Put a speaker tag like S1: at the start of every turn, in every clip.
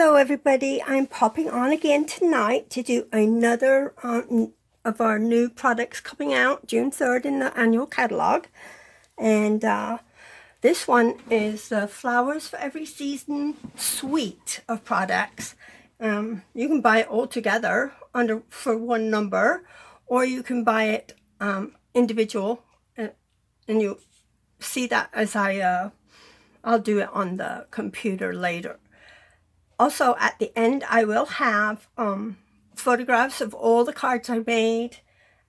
S1: Hello everybody, I'm popping on again tonight to do another of our new products coming out June 3rd in the annual catalog. And this one is the Flowers for Every Season suite of products. You can buy it all together for one number, or you can buy it individual, and you'll see that as I'll do it on the computer later. Also, at the end, I will have photographs of all the cards I made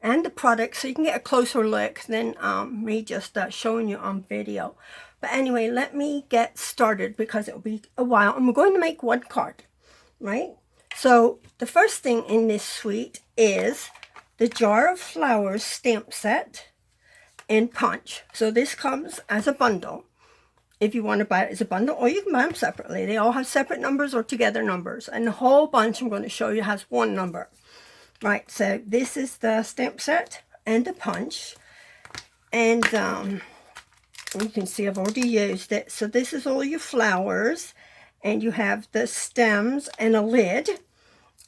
S1: and the products, so you can get a closer look than me just showing you on video. But anyway, let me get started because it will be a while. And we're going to make one card, right? So the first thing in this suite is the Jar of Flowers stamp set in punch. So this comes as a bundle. If you want to buy it as a bundle, or you can buy them separately. They all have separate numbers or together numbers. And the whole bunch I'm going to show you has one number. Right, so this is the stamp set and the punch. And you can see I've already used it. So this is all your flowers. And you have the stems and a lid.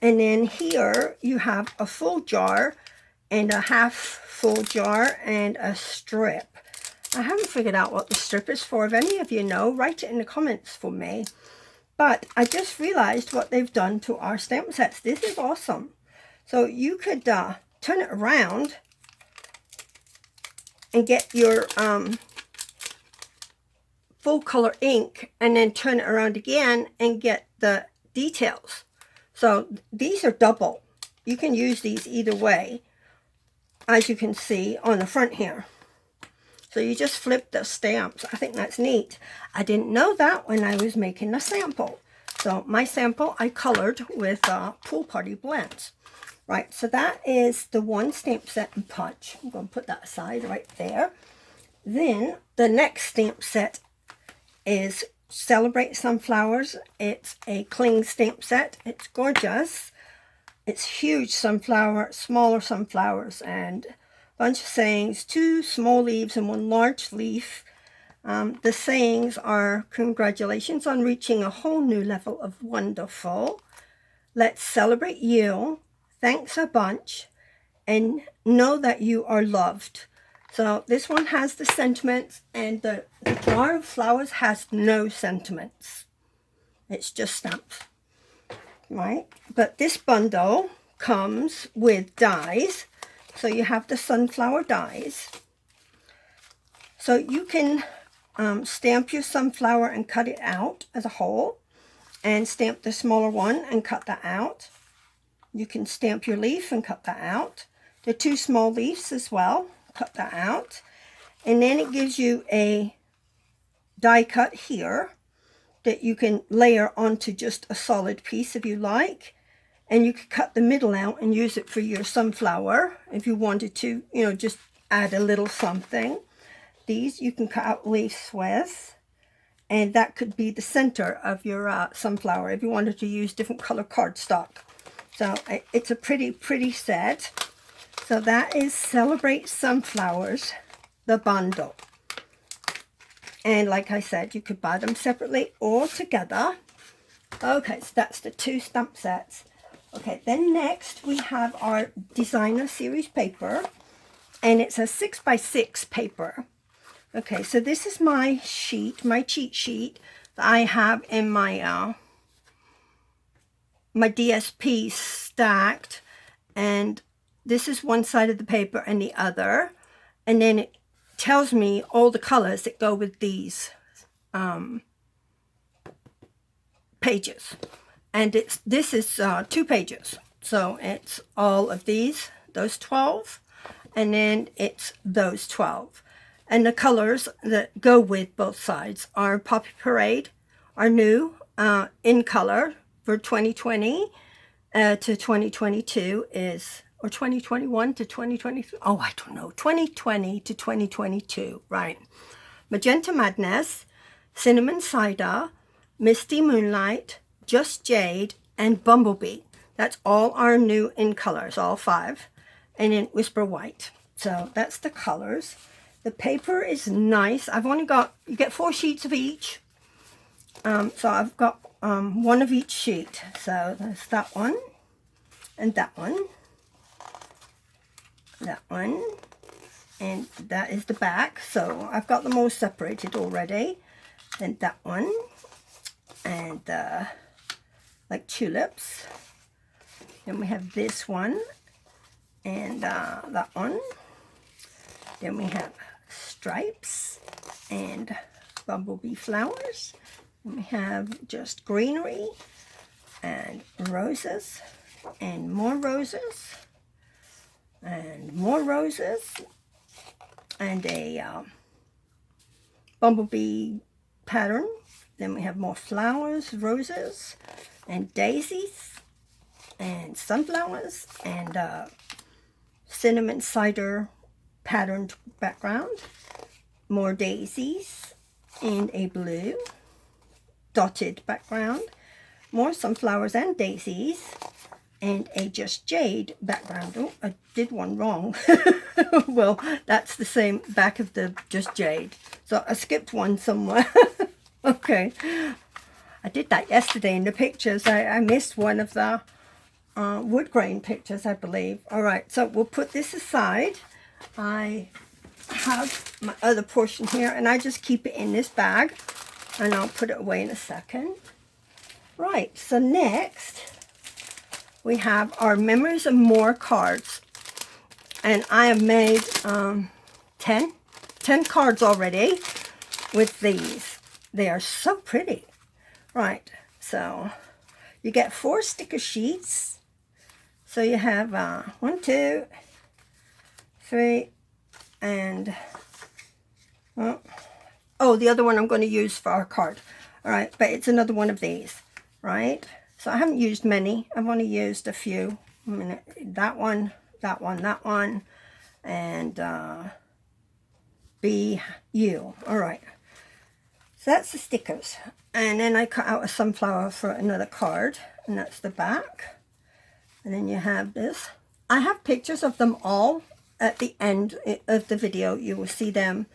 S1: And then here you have a full jar and a half full jar and a strip. I haven't figured out what the strip is for. If any of you know, write it in the comments for me. But I just realized what they've done to our stamp sets. This is awesome. So you could turn it around and get your full color ink, and then turn it around again and get the details. So these are double. You can use these either way, as you can see on the front here. So you just flip the stamps. I think that's neat. I didn't know that when I was making the sample. So my sample I colored with Pool Party blends. Right, so that is the one stamp set in punch. I'm going to put that aside right there. Then the next stamp set is Celebrate Sunflowers. It's a cling stamp set. It's gorgeous. It's huge sunflower, smaller sunflowers, and bunch of sayings, 2 small leaves and 1 large leaf. The sayings are: congratulations on reaching a whole new level of wonderful. Let's celebrate you. Thanks a bunch. And know that you are loved. So this one has the sentiments, and the Jar of Flowers has no sentiments. It's just stamps, right? But this bundle comes with dies. So you have the sunflower dies. So you can stamp your sunflower and cut it out as a whole, and stamp the smaller one and cut that out. You can stamp your leaf and cut that out. The 2 small leaves as well, cut that out. And then it gives you a die cut here that you can layer onto just a solid piece if you like. And you could cut the middle out and use it for your sunflower if you wanted to, you know, just add a little something. These you can cut out leaves with, and that could be the center of your sunflower if you wanted to use different color cardstock. So it's a pretty set. So that is Celebrate Sunflowers, the bundle. And like I said, you could buy them separately or together. Okay, so that's the 2 stamp sets. Okay, then next we have our designer series paper, and it's a 6x6 paper. Okay, so this is my sheet, my cheat sheet that I have in my my DSP stacked, and this is one side of the paper and the other, and then it tells me all the colors that go with these pages. And this is 2 pages. So it's all of those 12, and then it's those 12. And the colors that go with both sides are Poppy Parade, are new in color for 2020 to 2022 is, or 2021 to 2023. Oh, I don't know. 2020 to 2022, right. Magenta Madness, Cinnamon Cider, Misty Moonlight, Just Jade, and Bumblebee. That's all our new in colors, all 5. And then Whisper White. So that's the colors. The paper is nice. I've only got, you get 4 sheets of each. So I've got one of each sheet. So there's that one, and that one, and that is the back. So I've got them all separated already. Then that one, and like tulips. Then we have this one, and that one. Then we have stripes and bumblebee flowers. And we have just greenery and roses and more roses and more roses and a bumblebee pattern. Then we have more flowers, roses and daisies and sunflowers and cinnamon cider patterned background, more daisies and a blue dotted background, more sunflowers and daisies, and a just jade background. Oh, I did one wrong. Well, that's the same back of the just jade, so I skipped one somewhere. Okay, I did that yesterday in the pictures. I missed one of the wood grain pictures, I believe. All right, so we'll put this aside. I have my other portion here, and I just keep it in this bag, and I'll put it away in a second. Right, so next we have our Memories and More cards, and I have made 10 cards already with these. They are so pretty. Right, so you get 4 sticker sheets. So you have 1, 2, 3, and oh, the other one I'm going to use for our card. All right, but it's another one of these, right? So I haven't used many. I've only used a few. I mean, that one, that one, that one, and BU. All right. So that's the stickers. And then I cut out a sunflower for another card, and that's the back. And then you have this. I have pictures of them all at the end of the video. You will see them.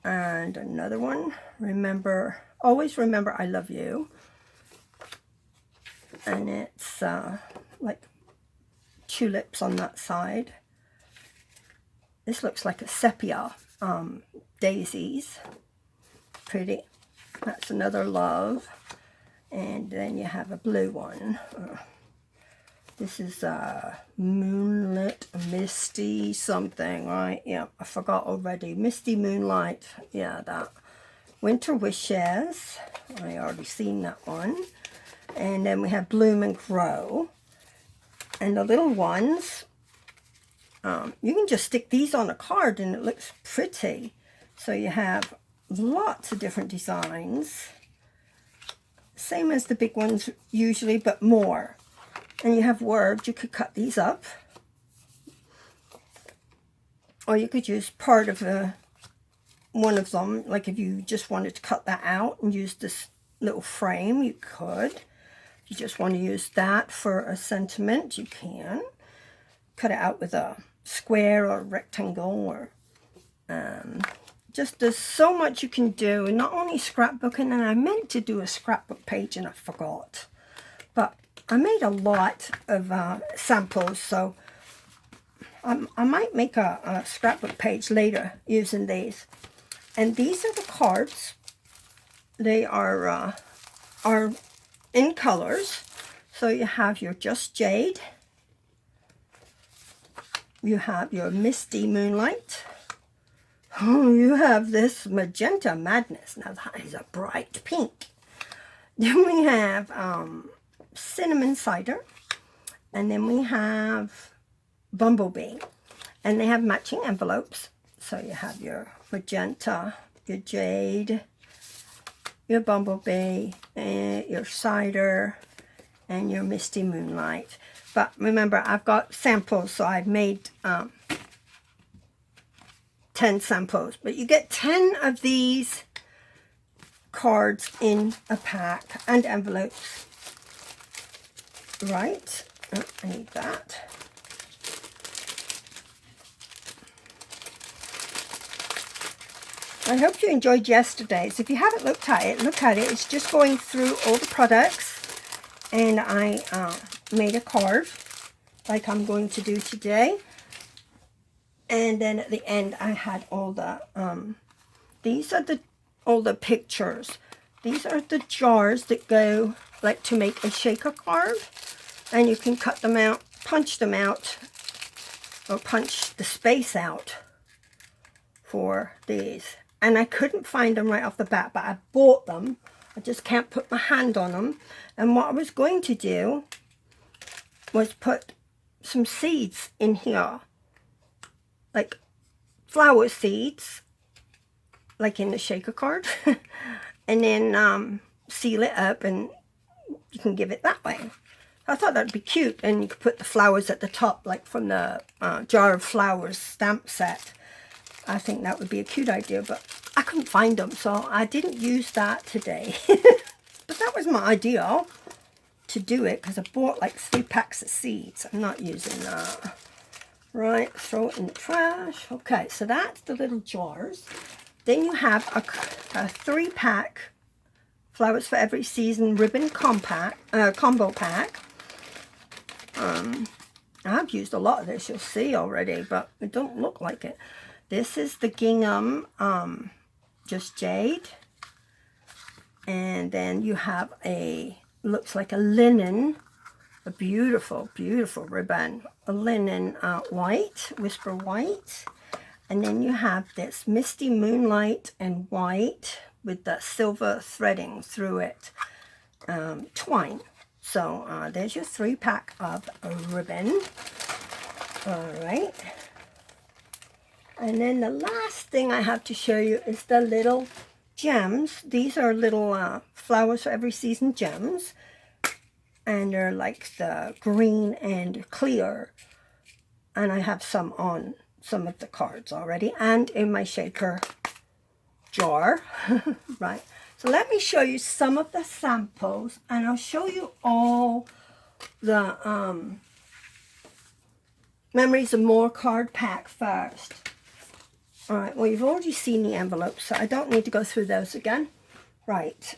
S1: And another one. Remember, always remember I love you. And it's like tulips on that side. This looks like a sepia daisies. Pretty. That's another love. And then you have a blue one. This is moonlit, misty something, right? Yeah, I forgot already. Misty moonlight. Yeah, that. Winter wishes. I already seen that one. And then we have bloom and grow. And the little ones, you can just stick these on a card and it looks pretty. So you have lots of different designs. Same as the big ones usually, but more. And you have words. You could cut these up. Or you could use part of one of them. Like if you just wanted to cut that out and use this little frame, you could. If you just want to use that for a sentiment, you can. Cut it out with a square or a rectangle. Or just there's so much you can do. And not only scrapbooking, and I meant to do a scrapbook page and I forgot. But I made a lot of samples, so I might make a scrapbook page later using these. And these are the cards. They are in colors. So you have your Just Jade. You have your Misty Moonlight. Oh, you have this Magenta Madness. Now that is a bright pink. Then we have Cinnamon Cider, and then we have Bumblebee, and they have matching envelopes. So you have your magenta, your jade, your bumblebee, and your cider, and your misty moonlight. But remember, I've got samples, so I've made 10 samples. But you get 10 of these cards in a pack and envelopes. Right, oh, I need that. I hope you enjoyed yesterday's. If you haven't looked at it, look at it. It's just going through all the products, and I made a card like I'm going to do today. And then at the end, I had all the these are all the pictures. These are the jars that go like to make a shaker card, and you can cut them out, punch them out, or punch the space out for these. And I couldn't find them right off the bat, but I bought them. I just can't put my hand on them. And what I was going to do was put some seeds in here, like flower seeds, like in the shaker card, and then seal it up, and you can give it that way. I thought that'd be cute, and you could put the flowers at the top, like from the Jar of Flowers stamp set. I think that would be a cute idea, but I couldn't find them, so I didn't use that today. But that was my idea to do it, because I bought like 3 packs of seeds. I'm not using that. Right, throw it in the trash. Okay, so that's the little jars. Then you have a 3-pack Flowers for Every Season ribbon combo pack. I've used a lot of this, you'll see already, but it don't look like it. This is the gingham, just jade. And then you have looks like a linen, a beautiful, beautiful ribbon. A linen white, whisper white. And then you have this misty moonlight and white with the silver threading through it, twine. So there's your 3-pack of ribbon. All right. And then the last thing I have to show you is the little gems. These are little Flowers for Every Season gems. And they're like the green and clear. And I have some on some of the cards already, and in my shaker jar. Right. So let me show you some of the samples, and I'll show you all the Memories of More card pack first. All right, well, you've already seen the envelopes, so I don't need to go through those again. Right.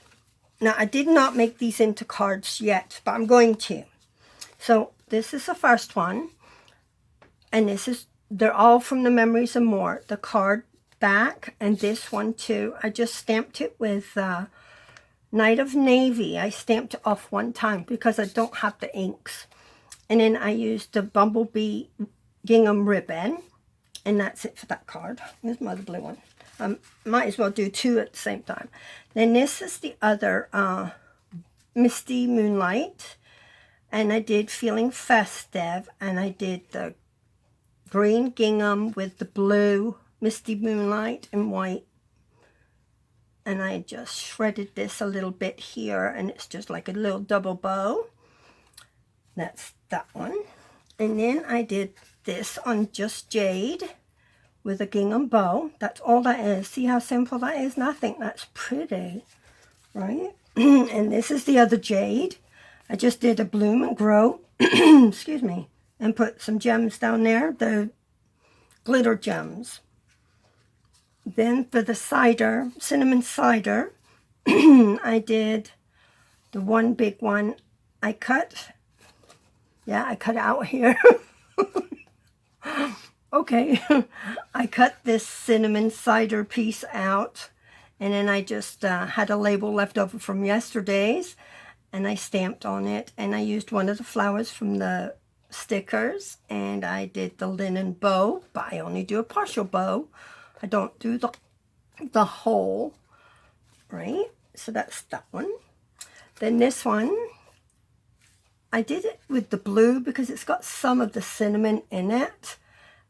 S1: Now, I did not make these into cards yet, but I'm going to. So this is the first one, and they're all from the Memories of More. The card back, and this one too. I just stamped it with Night of Navy. I stamped it off one time because I don't have the inks. And then I used the Bumblebee gingham ribbon. And that's it for that card. Here's my other blue one. Might as well do 2 at the same time. Then this is the other Misty Moonlight. And I did Feeling Festive. And I did the green gingham with the blue Misty Moonlight and white. And I just shredded this a little bit here. And it's just like a little double bow. That's that one. And then I did this on just jade with a gingham bow. That's all that is. See how simple that is? And I think that's pretty, right? And this is the other jade. I just did a bloom and grow, excuse me, and put some gems down there, the glitter gems. Then for the cider, cinnamon cider, I did the one big one. I cut it out here. Okay, I cut this cinnamon cider piece out, and then I just had a label left over from yesterday's, and I stamped on it, and I used one of the flowers from the stickers, and I did the linen bow, but I only do a partial bow. I don't do the whole, right? So that's that one. Then this one, I did it with the blue because it's got some of the cinnamon in it.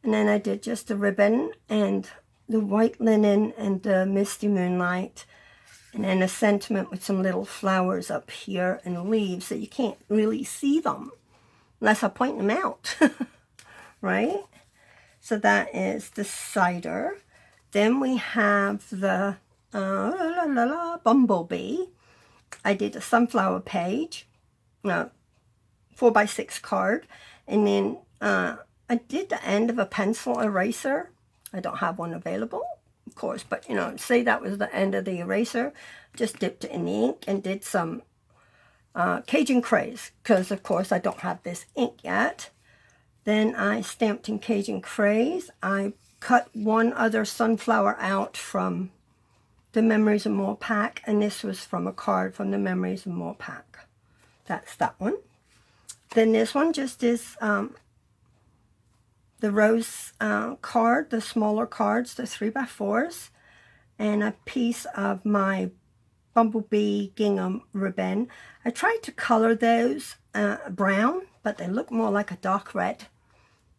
S1: And then I did just the ribbon and the white linen and the Misty Moonlight. And then a sentiment with some little flowers up here and leaves that you can't really see them unless I point them out. Right? So that is the cider. Then we have the Bumblebee. I did a sunflower page. 4x6 card, and then I did the end of a pencil eraser. I don't have one available of course, but you know, say that was the end of the eraser, just dipped it in the ink and did some Cajun Craze, because of course I don't have this ink yet. Then I stamped in Cajun Craze. I cut one other sunflower out from the Memories of More pack, and this was from a card from the Memories of More pack. That's that one. Then this one just is the rose card, the smaller cards, the 3x4s, and a piece of my bumblebee gingham ribbon. I tried to color those brown, but they look more like a dark red.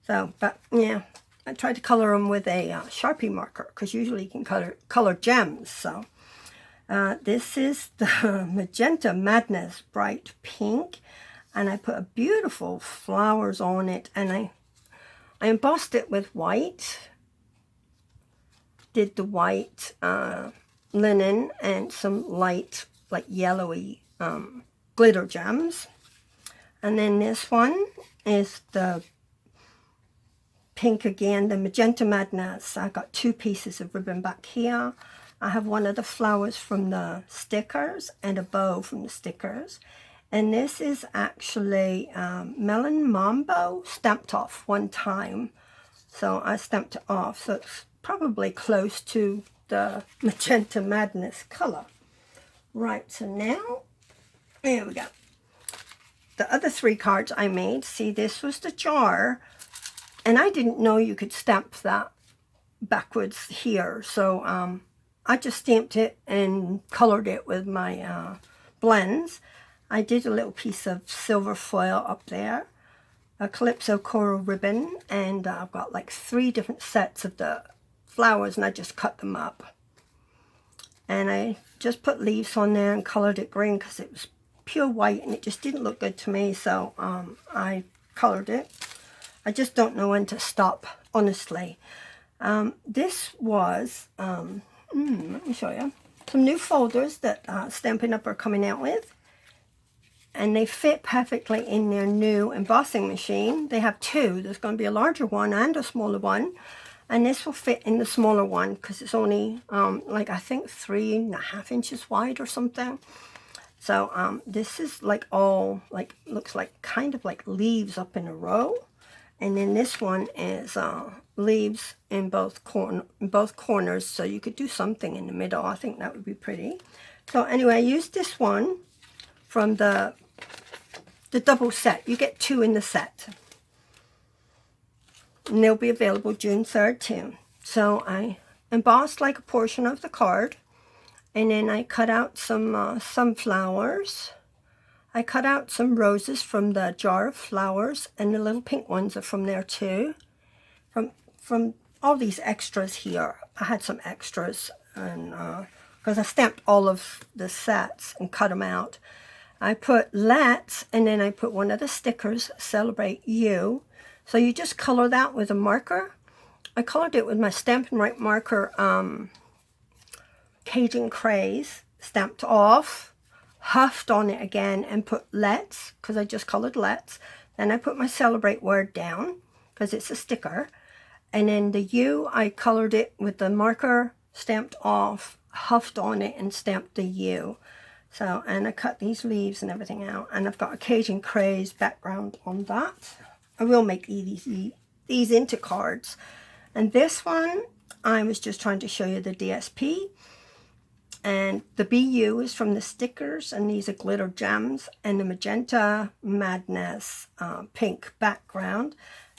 S1: So, but yeah, I tried to color them with a Sharpie marker, because usually you can color gems. So this is the Magenta Madness Bright Pink, and I put a beautiful flowers on it, and I embossed it with white. Did the white linen and some light, like yellowy glitter gems. And then this one is the pink again, the Magenta Madness. I got 2 pieces of ribbon back here. I have one of the flowers from the stickers and a bow from the stickers. And this is actually Melon Mambo stamped off one time. So I stamped it off. So it's probably close to the Magenta Madness color. Right, so now, here we go. The other 3 cards I made, see, this was the jar. And I didn't know you could stamp that backwards here. So I just stamped it and colored it with my blends. I did a little piece of silver foil up there, a Calypso coral ribbon, and I've got like 3 different sets of the flowers, and I just cut them up. And I just put leaves on there and colored it green because it was pure white and it just didn't look good to me, so I colored it. I just don't know when to stop, honestly. This was, let me show you, some new folders that Stampin' Up! Are coming out with. And they fit perfectly in their new embossing machine. They have 2. There's going to be a larger one and a smaller one. And this will fit in the smaller one because it's only, like, I think 3.5 inches wide or something. So this is like all, like, looks like kind of like leaves up in a row. And then this one is leaves in both corners, so you could do something in the middle. I think that would be pretty. So anyway, I used this one from the double set. You get 2 in the set. And they'll be available June 3rd too. So I embossed like a portion of the card. And then I cut out some sunflowers. I cut out some roses from the jar of flowers. And the little pink ones are from there too. From all these extras here. I had some extras. And because I stamped all of the sets and cut them out. I put Let's, and then I put one of the stickers, Celebrate You. So you just color that with a marker. I colored it with my Stampin' Right marker, Cajun Craze, stamped off, huffed on it again, and put Let's, because I just colored Let's. Then I put my Celebrate word down, because it's a sticker. And then the U, I colored it with the marker, stamped off, huffed on it, and stamped the U. So, and I cut these leaves and everything out, and I've got a Cajun Craze background on that. I will make these into cards. And this one, I was just trying to show you the DSP. And the BU is from the stickers, and these are glitter gems, and the Magenta Madness pink background.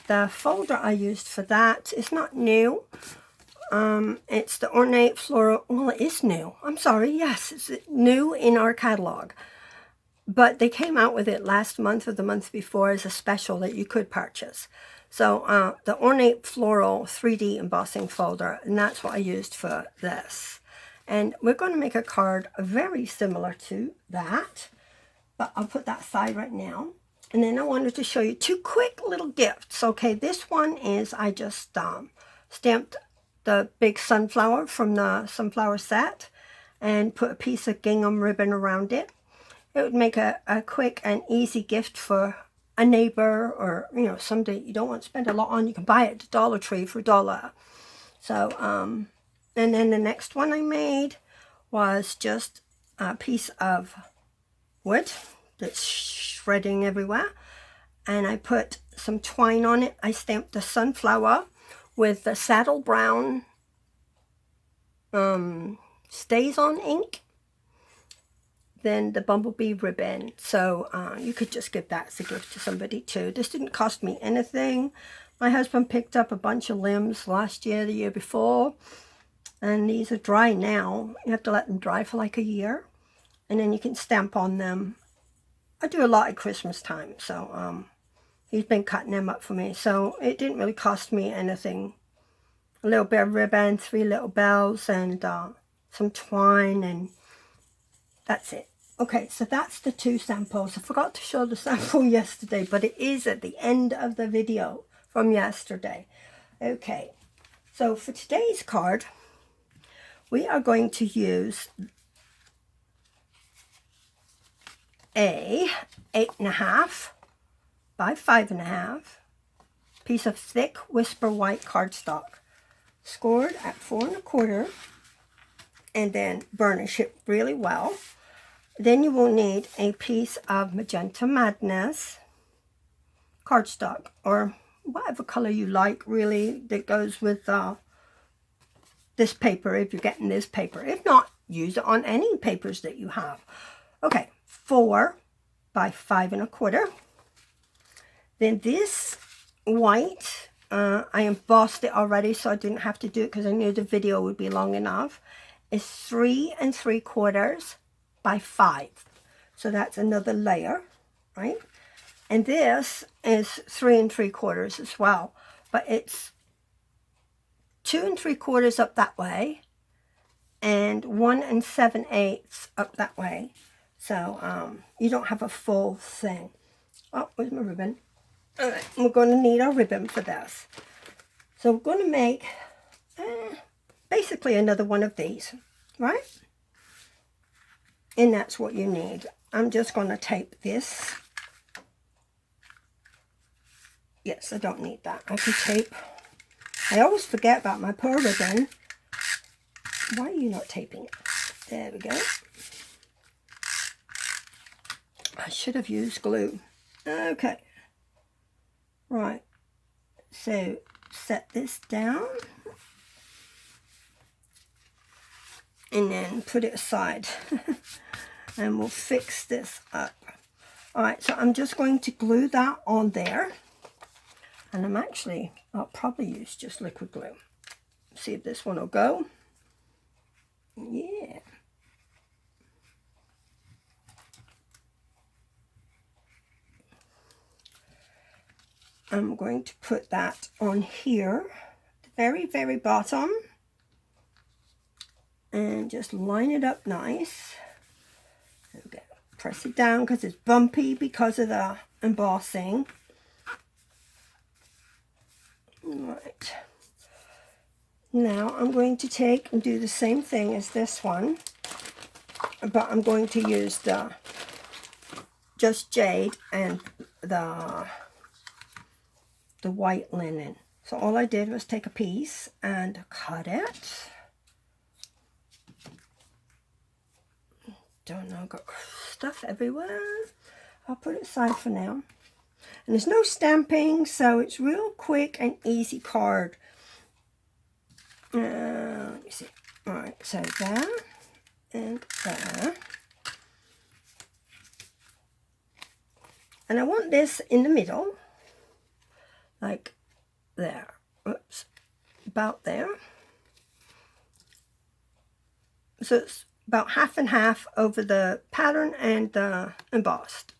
S1: The folder I used for that is not new. It's the Ornate Floral. Well, it is new. I'm sorry. Yes, it's new in our catalog. But they came out with it last month or the month before as a special that you could purchase. So the Ornate Floral 3D embossing folder, and that's what I used for this. And we're going to make a card very similar to that. But I'll put that aside right now. And then I wanted to show you 2 quick little gifts. Okay, this one is I just stamped the big sunflower from the sunflower set and put a piece of gingham ribbon around it. It would make a quick and easy gift for a neighbor, or, you know, somebody you don't want to spend a lot on. You can buy it at the Dollar Tree for $1. So And then the next one I made was just a piece of wood that's shredding everywhere. And I put some twine on it. I stamped the sunflower with the saddle brown stays on ink. Then the bumblebee ribbon. So you could just give that as a gift to somebody too. This didn't cost me anything. My husband picked up a bunch of limbs last year, the year before. And these are dry now. You have to let them dry for like a year. And then you can stamp on them. I do a lot at Christmas time. So he's been cutting them up for me. So it didn't really cost me anything. A little bit of ribbon, 3 little bells, and some twine, and that's it. Okay, so that's the 2 samples. I forgot to show the sample yesterday, but it is at the end of the video from yesterday. Okay, so for today's card, we are going to use a 8.5 by 5.5 piece of thick Whisper White cardstock, scored at 4 1/4, and then burnish it really well. Then you will need a piece of Magenta Madness cardstock, or whatever color you like, really, that goes with this paper, if you're getting this paper. If not, use it on any papers that you have. Okay, 4 by 5 1/4. Then this white, I embossed it already, so I didn't have to do it because I knew the video would be long enough, is 3 3/4 by 5. So that's another layer, right? And this is 3 3/4 as well, but it's 2 3/4 up that way and 1 7/8 up that way. So you don't have a full thing. Oh, where's my ribbon? All right, we're going to need our ribbon for this. So we're going to make basically another one of these, right? And that's what you need. I'm just going to tape this. Yes, I don't need that. I can tape. I always forget about my pearl ribbon. Why are you not taping it? There we go. I should have used glue. Okay. Right. So set this down. And then put it aside. And we'll fix this up. Alright, so I'm just going to glue that on there. And I'll probably use just liquid glue. See if this one will go. Yeah. I'm going to put that on here, the very, very bottom. And just line it up nice. There we go. Press it down because it's bumpy because of the embossing. Right. Now I'm going to take and do the same thing as this one, but I'm going to use the just jade and the white linen. So all I did was take a piece and cut it. Don't know, got stuff everywhere. I'll put it aside for now. And there's no stamping, so it's real quick and easy card. Let me see. Alright, so there and there. And I want this in the middle, like there. Oops, about there. So it's about half and half over the pattern and the embossed.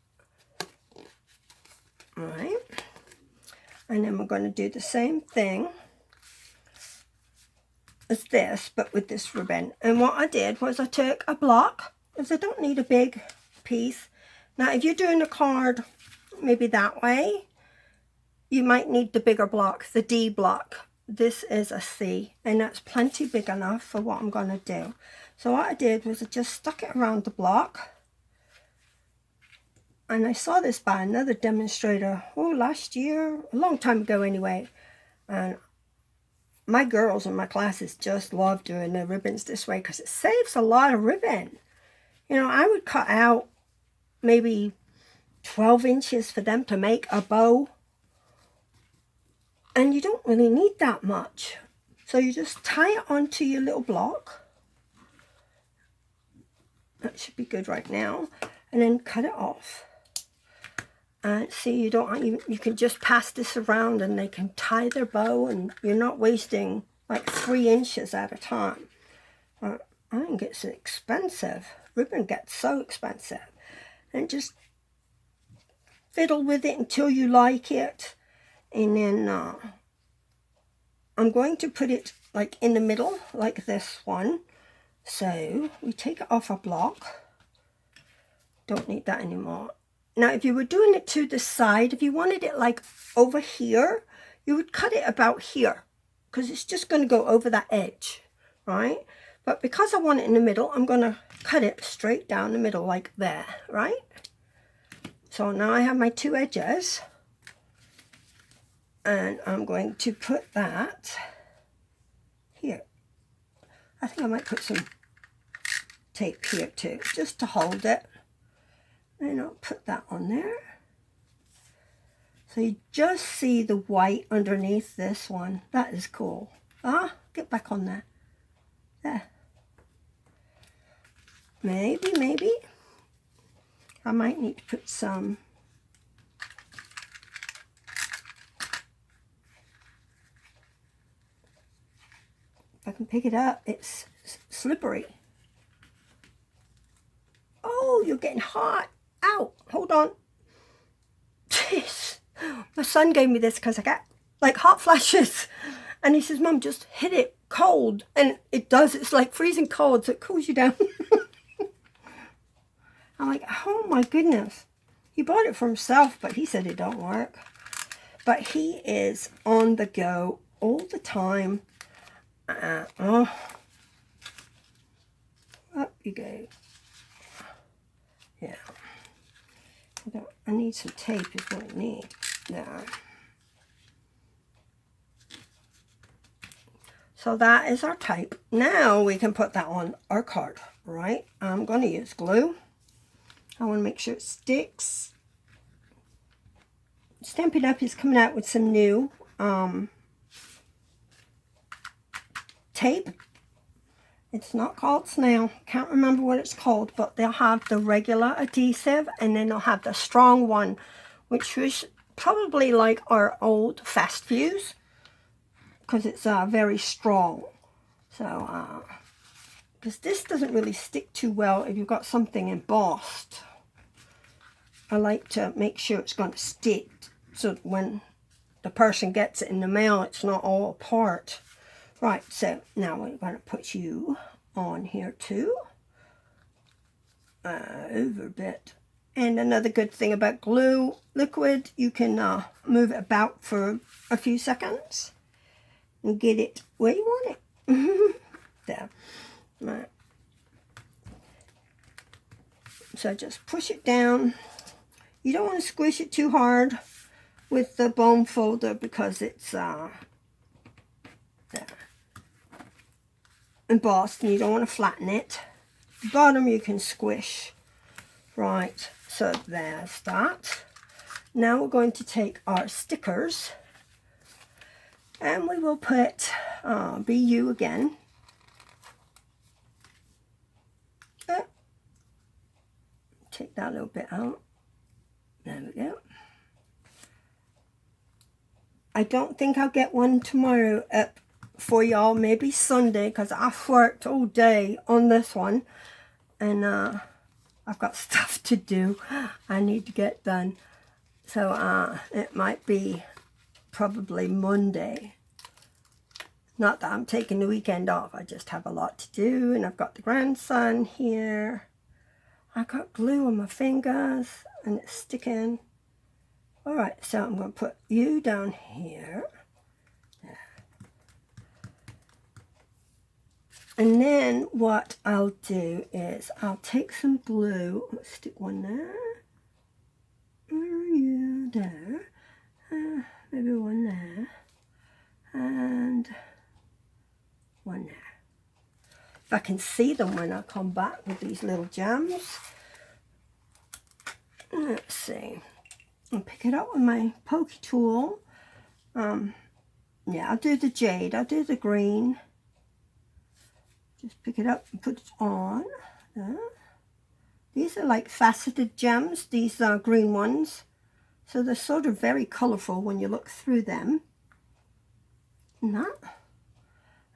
S1: Alright. And then we're going to do the same thing as this, but with this ribbon. And what I did was I took a block, because I don't need a big piece. Now if you're doing a card maybe that way, you might need the bigger block, the D block. This is a C, and that's plenty big enough for what I'm going to do. So what I did was I just stuck it around the block. And I saw this by another demonstrator, last year, a long time ago anyway. And my girls in my classes just love doing their ribbons this way because it saves a lot of ribbon. You know, I would cut out maybe 12 inches for them to make a bow. And you don't really need that much. So you just tie it onto your little block. That should be good right now. And then cut it off. And see, you don't even, you can just pass this around and they can tie their bow and you're not wasting like 3 inches at a time. I think it's expensive. Ribbon gets so expensive. And just fiddle with it until you like it. And then I'm going to put it like in the middle, like this one. So we take it off a block. Don't need that anymore. Now, if you were doing it to the side, if you wanted it like over here, you would cut it about here because it's just going to go over that edge, right? But because I want it in the middle, I'm going to cut it straight down the middle like there, right? So now I have my 2 edges. And I'm going to put that here. I think I might put some tape here too, just to hold it. And I'll put that on there. So you just see the white underneath this one. That is cool. Get back on there. There. Maybe. I might need to put some. If I can pick it up, it's slippery. Oh, you're getting hot. Ow, hold on. Jeez. My son gave me this because I got like hot flashes. And he says, Mom, just hit it cold. And it does. It's like freezing cold, so it cools you down. I'm like, oh my goodness. He bought it for himself, but he said it don't work. But he is on the go all the time. Up you go. Yeah. I need some tape is what I need. There. So that is our tape. Now we can put that on our card, right? I'm going to use glue. I want to make sure it sticks. Stampin' Up! Is coming out with some new tape. It's not called Snail. Can't remember what it's called, but they'll have the regular adhesive and then they'll have the strong one, which was probably like our old Fast Fuse because it's very strong. So, because this doesn't really stick too well if you've got something embossed. I like to make sure it's going to stick so when the person gets it in the mail, it's not all apart. Right, so now we're going to put you on here too. Over a bit. And another good thing about glue liquid, you can move it about for a few seconds and get it where you want it. There. Right. So just push it down. You don't want to squish it too hard with the bone folder because it's there. Embossed and you don't want to flatten it. The bottom you can squish. Right, so there's that. Now we're going to take our stickers and we will put BU again. Take that little bit out. There we go. I don't think I'll get one tomorrow up for y'all, maybe Sunday, because I've worked all day on this one and I've got stuff to do I need to get done. So it might be probably Monday. Not that I'm taking the weekend off, I just have a lot to do and I've got the grandson here. I got glue on my fingers and it's sticking. Alright, so I'm going to put you down here. And then what I'll do is I'll take some glue. Let's stick one there. There. Maybe one there. And I can see them when I come back with these little gems. Let's see. I'll pick it up with my pokey tool. Yeah, I'll do the jade. I'll do the green. Just pick it up and put it on. There. These are like faceted gems, these are green ones. So they're sort of very colourful when you look through them. And that.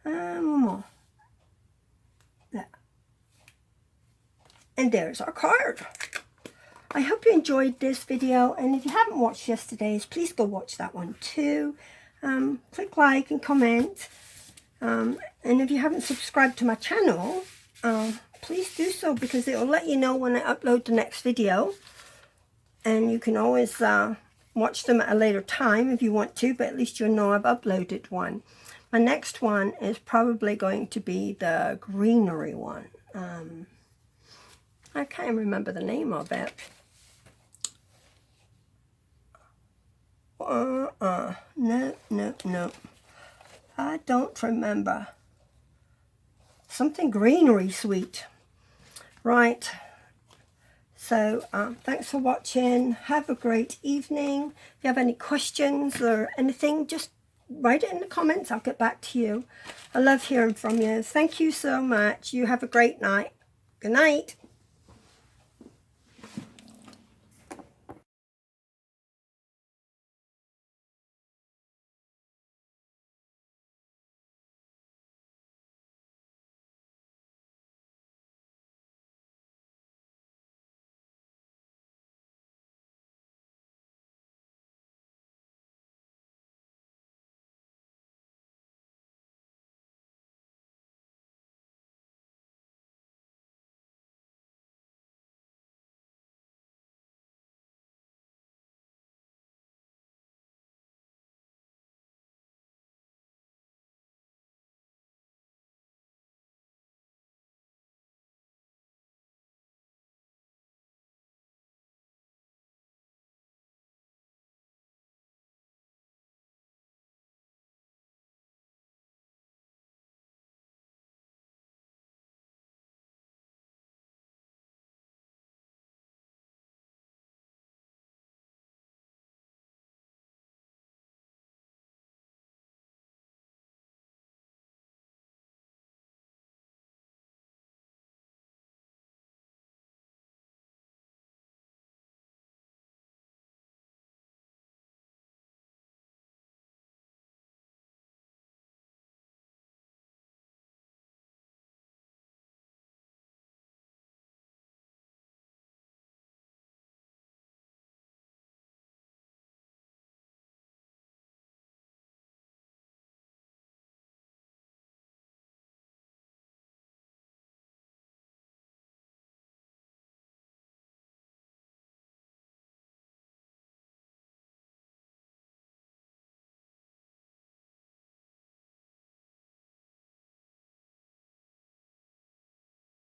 S1: And one more. There. And there's our card. I hope you enjoyed this video, and if you haven't watched yesterday's, please go watch that one too. Click like and comment. And if you haven't subscribed to my channel, please do so, because it will let you know when I upload the next video. And you can always watch them at a later time if you want to, but at least you'll know I've uploaded one. My next one is probably going to be the Greenery one. I can't remember the name of it. No. I don't remember. Something Greenery sweet. Right. So, thanks for watching. Have a great evening. If you have any questions or anything, just write it in the comments. I'll get back to you. I love hearing from you. Thank you so much. You have a great night. Good night.